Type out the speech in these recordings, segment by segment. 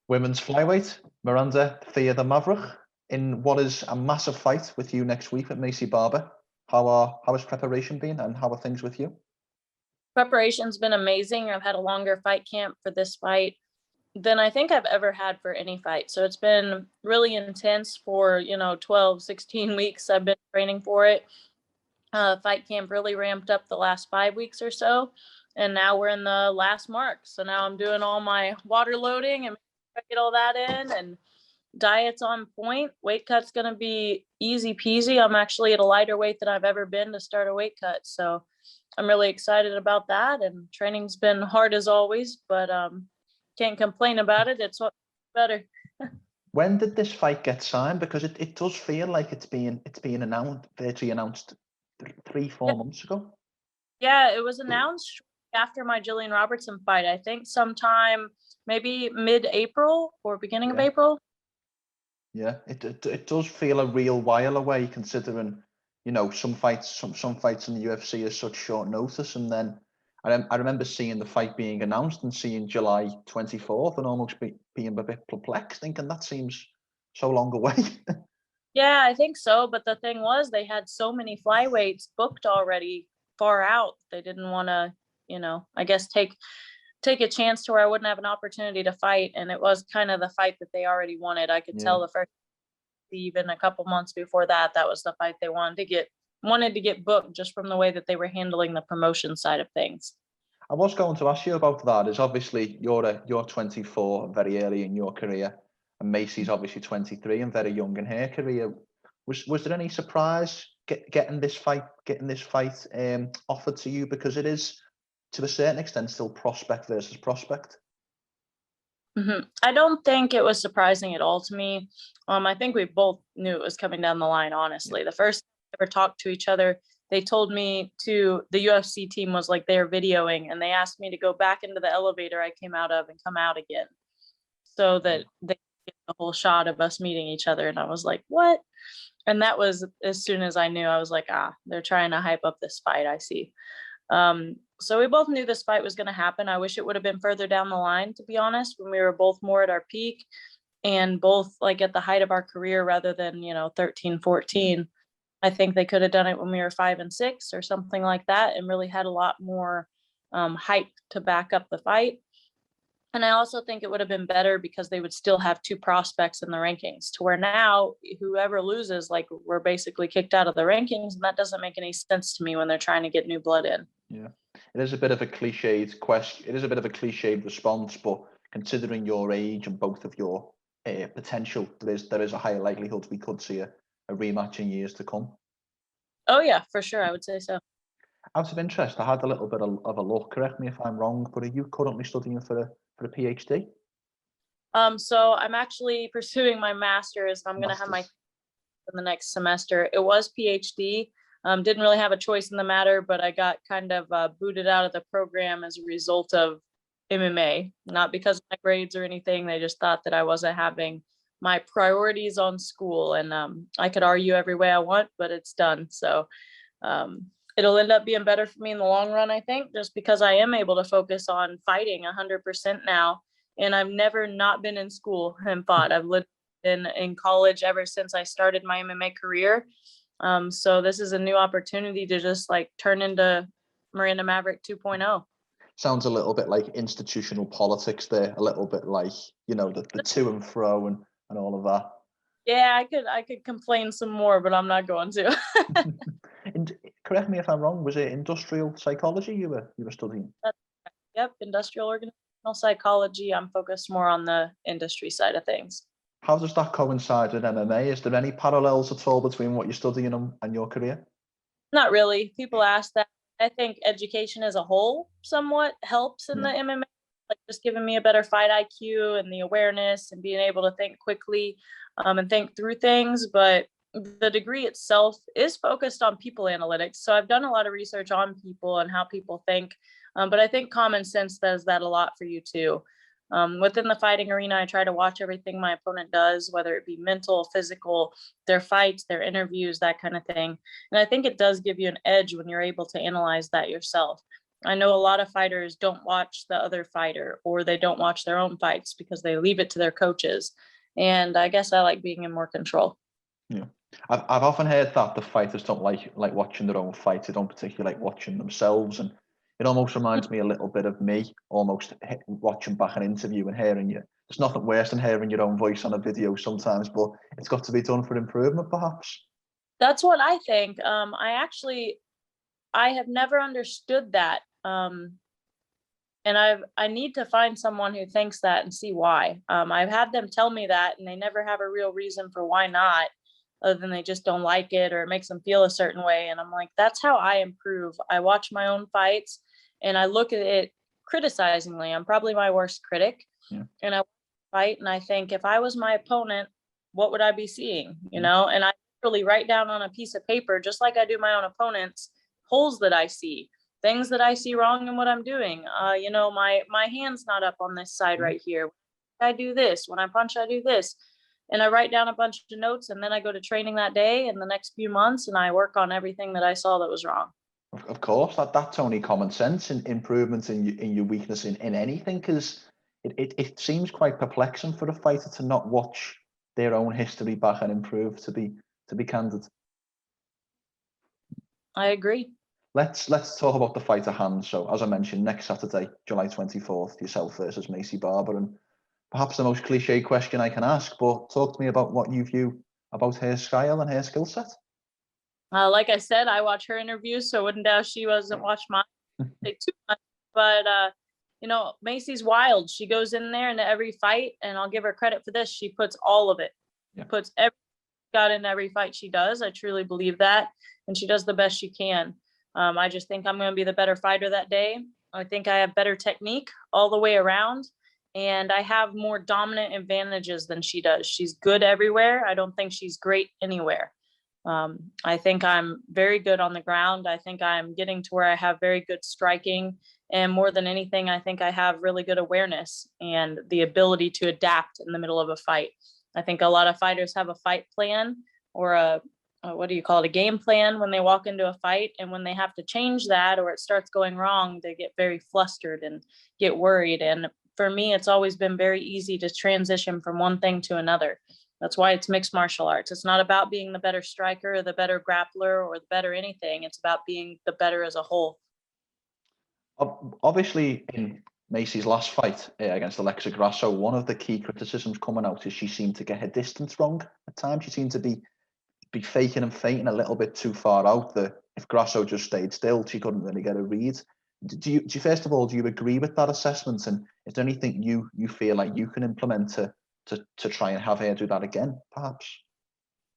Women's flyweight, Miranda the Maverick, in what is a massive fight with you next week with Macy Barber. How has preparation been, and how are things with you? Preparation's been amazing. I've had a longer fight camp for this fight than I think I've ever had for any fight. So it's been really intense for, 12, 16 weeks. I've been training for it. Fight camp really ramped up the last 5 weeks or so. And now we're in the last mark. So now I'm doing all my water loading and get all that in, and diet's on point. Weight cut's going to be easy peasy. I'm actually at a lighter weight than I've ever been to start a weight cut. So I'm really excited about that. And training's been hard as always, but can't complain about it. It's better. When did this fight get signed? Because it does feel like it's being announced, virtually announced 3-4 months ago. Yeah, it was announced after my Jillian Robertson fight. I think sometime maybe mid-April or beginning of April. Yeah, it does feel a real while away, considering some fights in the UFC are such short notice. And then I remember seeing the fight being announced and seeing July 24th and almost being a bit perplexed, thinking that seems so long away. Yeah, I think so. But the thing was, they had so many flyweights booked already far out. They didn't want to, I guess take a chance to where I wouldn't have an opportunity to fight. And it was kind of the fight that they already wanted. I could tell the first, even a couple months before that, that was the fight they wanted to get booked, just from the way that they were handling the promotion side of things. I was going to ask you about that. Is obviously you're 24, very early in your career, and Macy's obviously 23 and very young in her career. Was there any surprise getting this fight offered to you, because it is, to a certain extent, still prospect versus prospect? I don't think it was surprising at all to me. I think we both knew it was coming down the line, honestly. The first time we ever talked to each other, they told me the UFC team was like, they were videoing, and they asked me to go back into the elevator I came out of and come out again, so that they get the whole shot of us meeting each other. And I was like, what? And that was as soon as I knew. I was like, they're trying to hype up this fight, I see. So we both knew this fight was going to happen. I wish it would have been further down the line, to be honest, when we were both more at our peak and both like at the height of our career, rather than 13, 14. I think they could have done it when we were 5 and 6 or something like that, and really had a lot more hype to back up the fight. And I also think it would have been better because they would still have 2 prospects in the rankings, to where now whoever loses, like, we're basically kicked out of the rankings. And that doesn't make any sense to me when they're trying to get new blood in. Yeah, it is a bit of a cliched question. It is a bit of a cliched response, but considering your age and both of your potential, there is a higher likelihood we could see a rematch in years to come. Oh yeah, for sure. I would say so. Out of interest, I had a little bit of a look. Correct me if I'm wrong, but are you currently studying for a PhD? So I'm actually pursuing my master's. I'm going to have my in the next semester. It was PhD. Didn't really have a choice in the matter, but I got kind of booted out of the program as a result of MMA, not because of my grades or anything. They just thought that I wasn't having my priorities on school, and I could argue every way I want, but it's done. So it'll end up being better for me in the long run, I think, just because I am able to focus on fighting 100% now. And I've never not been in school and fought. I've lived in college ever since I started my MMA career. So this is a new opportunity to just like turn into Miranda Maverick 2.0. Sounds a little bit like institutional politics there, a little bit like, the to and fro and all of that. Yeah, I could complain some more, but I'm not going to. And correct me if I'm wrong, was it industrial psychology you were studying? Yep, industrial organizational psychology. I'm focused more on the industry side of things. How does that coincide with MMA? Is there any parallels at all between what you're studying and your career? Not really. People ask that. I think education as a whole somewhat helps in the MMA, like just giving me a better fight IQ and the awareness and being able to think quickly and think through things. But the degree itself is focused on people analytics. So I've done a lot of research on people and how people think. But I think common sense does that a lot for you too. Within the fighting arena, I try to watch everything my opponent does, whether it be mental, physical, their fights, their interviews, that kind of thing. And I think it does give you an edge when you're able to analyze that yourself. I know a lot of fighters don't watch the other fighter, or they don't watch their own fights because they leave it to their coaches. And I guess I like being in more control. Yeah. I've often heard that the fighters don't like watching their own fights. They don't particularly like watching themselves, and it almost reminds me a little bit of me, almost watching back an interview and hearing you. There's nothing worse than hearing your own voice on a video sometimes, but it's got to be done for improvement, perhaps. That's what I think. I have never understood that. And I need to find someone who thinks that and see why. I've had them tell me that, and they never have a real reason for why not, other than they just don't like it or it makes them feel a certain way. And I'm like, that's how I improve. I watch my own fights and I look at it criticizingly. I'm probably my worst critic. Yeah. And I fight and I think, if I was my opponent, what would I be seeing? You know, and I really write down on a piece of paper, just like I do my own opponents, holes that I see, things that I see wrong in what I'm doing. You know, my hand's not up on this side right here. I do this. When I punch, I do this. And I write down a bunch of notes, and then I go to training that day and the next few months, and I work on everything that I saw that was wrong. Of course, that's only common sense, and improvements in your weakness in anything, because it seems quite perplexing for a fighter to not watch their own history back and improve, to be candid. I agree. Let's talk about the fight at hand. So, as I mentioned, next Saturday, July 24th, yourself versus Macy Barber, and perhaps the most cliche question I can ask, but talk to me about what you view about her style and her skill set. Like I said, I watch her interviews, so I wouldn't doubt she wasn't watch mine. Take too much, but you know, Macy's wild. She goes in there into every fight, and I'll give her credit for this. She puts all of it. Yeah. Puts every got in every fight she does. I truly believe that, and she does the best she can. I just think I'm going to be the better fighter that day. I think I have better technique all the way around, and I have more dominant advantages than she does. She's good everywhere. I don't think she's great anywhere. I think I'm very good on the ground. I think I'm getting to where I have very good striking. And more than anything, I think I have really good awareness and the ability to adapt in the middle of a fight. I think a lot of fighters have a fight plan, or a game plan when they walk into a fight. And when they have to change that, or it starts going wrong, they get very flustered and get worried. And for me, it's always been very easy to transition from one thing to another. That's why it's mixed martial arts. It's not about being the better striker or the better grappler or the better anything. It's about being the better as a whole. Obviously, in Macy's last fight against Alexa Grasso, one of the key criticisms coming out is she seemed to get her distance wrong at times. She seemed to be faking and feinting a little bit too far out. That if Grasso just stayed still, she couldn't really get a read. Do you first of all, do you agree with that assessment? And is there anything you feel like you can implement to try and have her do that again, perhaps?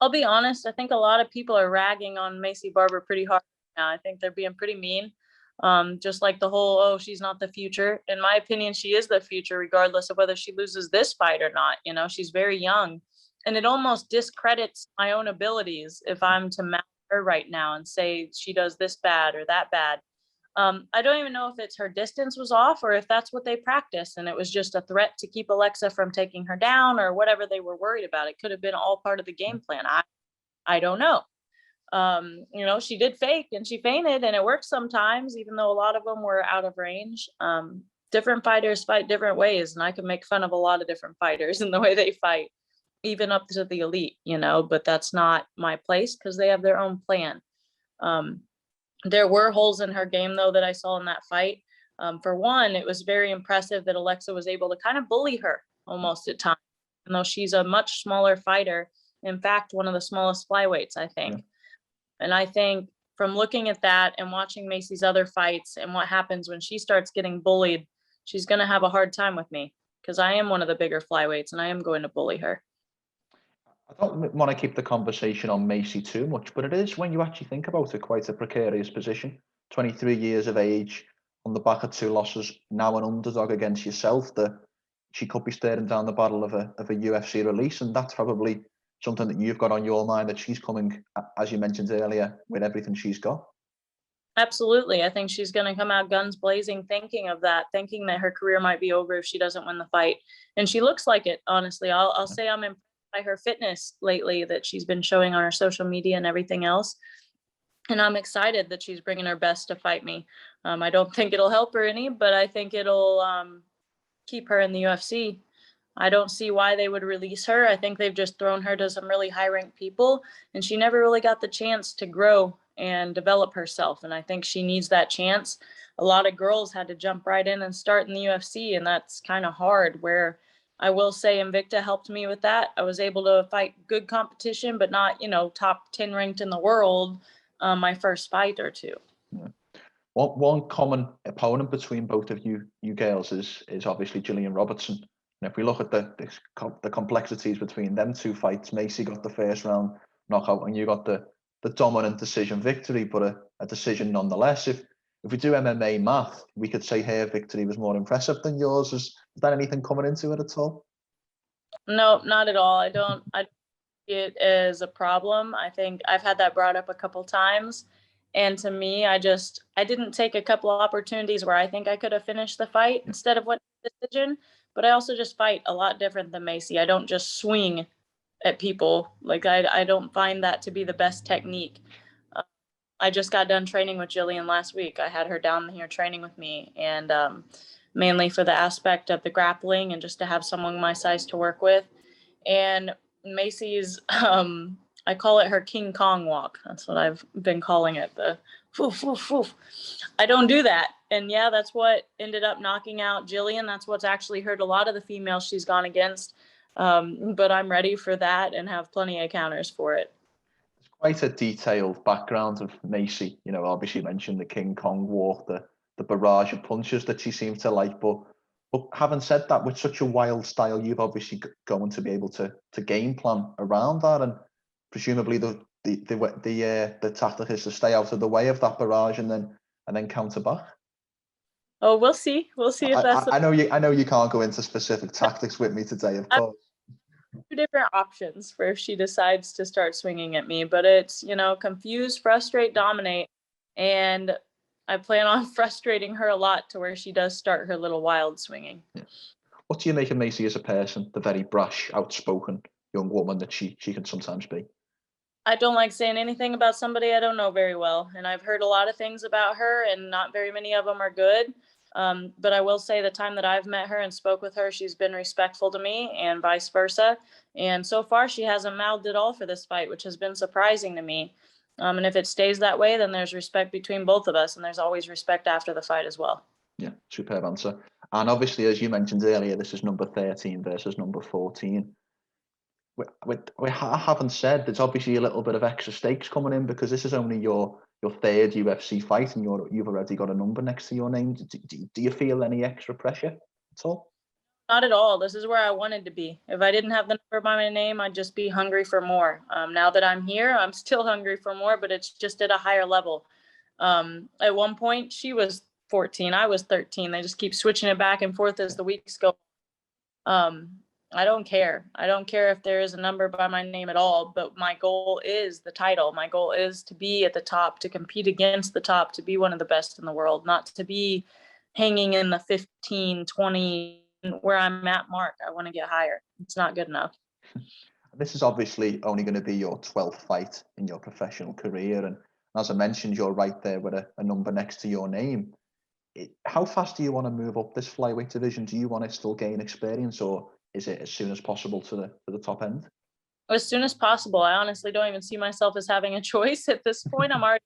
I'll be honest. I think a lot of people are ragging on Maycee Barber pretty hard now. I think they're being pretty mean. Just like the whole, oh, she's not the future. In my opinion, she is the future, regardless of whether she loses this fight or not. You know, she's very young, and it almost discredits my own abilities if I'm to match her right now and say she does this bad or that bad. I don't even know if it's her distance was off, or if that's what they practice and it was just a threat to keep Alexa from taking her down, or whatever they were worried about. It could have been all part of the game plan. I don't know. You know, she did fake and she feinted, and it worked sometimes, even though a lot of them were out of range. Different fighters fight different ways, and I can make fun of a lot of different fighters in the way they fight, even up to the elite, you know, but that's not my place because they have their own plan. There were holes in her game, though, that I saw in that fight. For one, it was very impressive that Alexa was able to kind of bully her almost at times, even though she's a much smaller fighter. In fact, one of the smallest flyweights, I think. Yeah. And I think from looking at that and watching Macy's other fights and what happens when she starts getting bullied, she's going to have a hard time with me, because I am one of the bigger flyweights and I am going to bully her. I don't want to keep the conversation on Macy too much, but it is, when you actually think about it, quite a precarious position. 23 years of age, on the back of 2 losses, now an underdog against yourself, that she could be staring down the barrel of a UFC release, and that's probably something that you've got on your mind, that she's coming, as you mentioned earlier, with everything she's got. Absolutely. I think she's going to come out guns blazing, thinking that her career might be over if she doesn't win the fight. And she looks like it, honestly. I'll say I'm impressed by her fitness lately that she's been showing on her social media and everything else. and I'm excited that she's bringing her best to fight me. I don't think it'll help her any, but I think it'll keep her in the UFC. I don't see why they would release her. I think they've just thrown her to some really high-ranked people, and she never really got the chance to grow and develop herself. And I think she needs that chance. A lot of girls had to jump right in and start in the UFC, and that's kind of hard. Where I will say Invicta helped me with that. I was able to fight good competition, but not, top 10 ranked in the world my first fight or two. Yeah. One common opponent between both of you girls is obviously Gillian Robertson. And if we look at the complexities between them two fights, Macy got the first round knockout, and you got the dominant decision victory, but a decision nonetheless. If we do MMA math, we could say her victory was more impressive than yours. Is that anything coming into it at all? No, not at all. I don't see it as a problem. I think I've had that brought up a couple times. And to me, I didn't take a couple of opportunities where I think I could have finished the fight instead of winning the decision. But I also just fight a lot different than Macy. I don't just swing at people. Like I don't find that to be the best technique. I just got done training with Jillian last week. I had her down here training with me, and mainly for the aspect of the grappling and just to have someone my size to work with. And Macy's, I call it her King Kong walk. That's what I've been calling it. The foof, foof, foof. I don't do that. And yeah, that's what ended up knocking out Jillian. That's what's actually hurt a lot of the females she's gone against. But I'm ready for that and have plenty of counters for it. It's quite a detailed background of Macy. Obviously you mentioned the King Kong walk, the barrage of punches that she seems to like, but having said that, with such a wild style, you've obviously going to be able to game plan around that, and presumably the tactic is to stay out of the way of that barrage and then counter back. Oh, we'll see. We'll see if that's. I know you can't go into specific tactics with me today, of course. Two different options for if she decides to start swinging at me, but it's confuse, frustrate, dominate, and I plan on frustrating her a lot to where she does start her little wild swinging. Yeah. What do you make of Macy as a person, the very brash, outspoken young woman that she can sometimes be? I don't like saying anything about somebody I don't know very well, and I've heard a lot of things about her, and not very many of them are good. But I will say the time that I've met her and spoke with her, she's been respectful to me and vice versa. And so far, she hasn't mouthed at all for this fight, which has been surprising to me. And if it stays that way, then there's respect between both of us, and there's always respect after the fight as well. Yeah, superb answer. And obviously, as you mentioned earlier, this is number 13 versus number 14. We haven't said there's obviously a little bit of extra stakes coming in because this is only your third UFC fight, and you've already got a number next to your name. Do you feel any extra pressure at all? Not at all. This is where I wanted to be. If I didn't have the number by my name, I'd just be hungry for more. Now that I'm here, I'm still hungry for more, but it's just at a higher level. At one point, she was 14, I was 13. They just keep switching it back and forth as the weeks go. I don't care. I don't care if there is a number by my name at all, but my goal is the title. My goal is to be at the top, to compete against the top, to be one of the best in the world, not to be hanging in the 15, 20, where I'm at mark. I want to get higher. It's not good enough. This is obviously only going to be your 12th fight in your professional career. And as I mentioned, you're right there with a number next to your name. How fast do you want to move up this flyweight division? Do you want to still gain experience, or is it as soon as possible to the top end? As soon as possible. I honestly don't even see myself as having a choice at this point. I'm already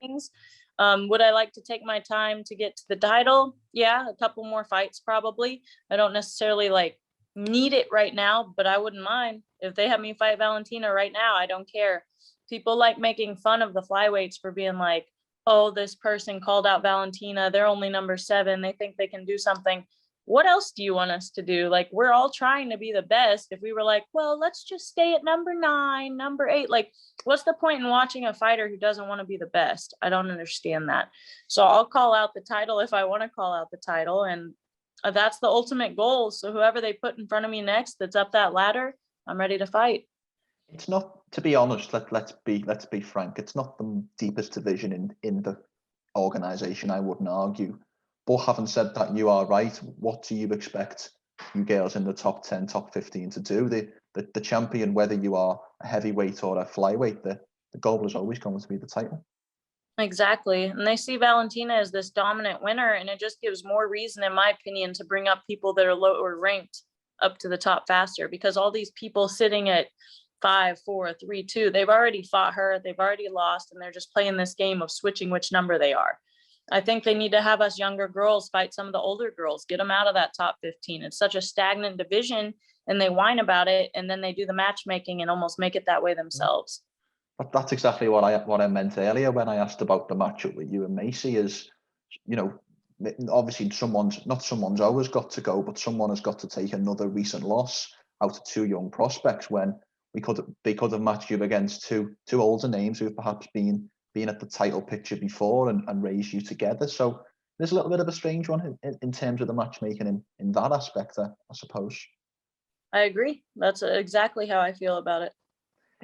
doing things. Would I like to take my time to get to the title? Yeah, a couple more fights probably. I don't necessarily need it right now, but I wouldn't mind if they have me fight Valentina right now. I don't care. People like making fun of the flyweights for being like, oh, this person called out Valentina. They're only number 7. They think they can do something. What else do you want us to do? We're all trying to be the best. If we were like, well, let's just stay at number 9, number 8, what's the point in watching a fighter who doesn't want to be the best? I don't understand that. So I'll call out the title if I want to call out the title. And that's the ultimate goal. So whoever they put in front of me next that's up that ladder, I'm ready to fight. It's not, to be honest, let's be frank, it's not the deepest division in the organization, I wouldn't argue. But having said that, you are right. What do you expect you girls in the top 10, top 15 to do? The champion, whether you are a heavyweight or a flyweight, the goal is always going to be the title. Exactly. And they see Valentina as this dominant winner, and it just gives more reason, in my opinion, to bring up people that are lower ranked up to the top faster, because all these people sitting at 5, 4, 3, 2, they've already fought her, they've already lost, and they're just playing this game of switching which number they are. I think they need to have us younger girls fight some of the older girls, get them out of that top 15. It's such a stagnant division, and they whine about it, and then they do the matchmaking and almost make it that way themselves. But that's exactly what I meant earlier when I asked about the matchup with you and Macy. Is, you know, obviously someone's always got to go, but someone has got to take another recent loss out of two young prospects when they could have matched you against two older names who've perhaps been at the title picture before and raised you together. So there's a little bit of a strange one in terms of the matchmaking in that aspect, I suppose. I agree. That's exactly how I feel about it.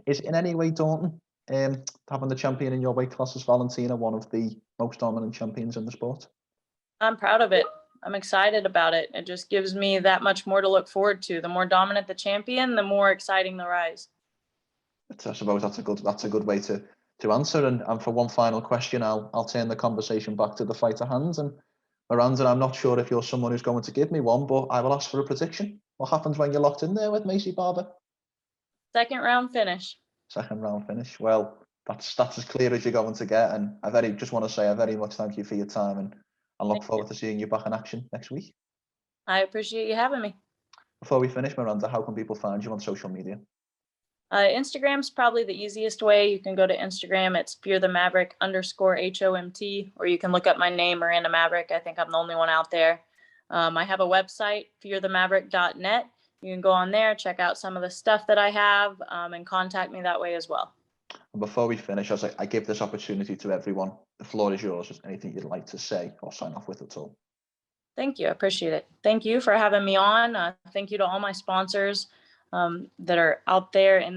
Is it in any way daunting having the champion in your weight class as Valentina, one of the most dominant champions in the sport? I'm proud of it. I'm excited about it. It just gives me that much more to look forward to. The more dominant the champion, the more exciting the rise. I suppose that's a good way to answer. And for one final question, I'll turn the conversation back to the fight at hand. And Miranda, I'm not sure if you're someone who's going to give me one, but I will ask for a prediction. What happens when you're locked in there with Macy Barber? Second round finish. Second round finish. Well, that's as clear as you're going to get. And I very much thank you for your time, and I look forward to seeing you back in action next week. I appreciate you having me. Before we finish, Miranda, how can people find you on social media? Instagram's probably the easiest way. You can go to Instagram. It's fearthemaverick_HOMT, or you can look up my name, Miranda Maverick. I think I'm the only one out there. I have a website, fearthemaverick.net. You can go on there, check out some of the stuff that I have, and contact me that way as well. And before we finish, as I give this opportunity to everyone, the floor is yours. Is anything you'd like to say or sign off with at all? Thank you. I appreciate it. Thank you for having me on. Thank you to all my sponsors that are out there in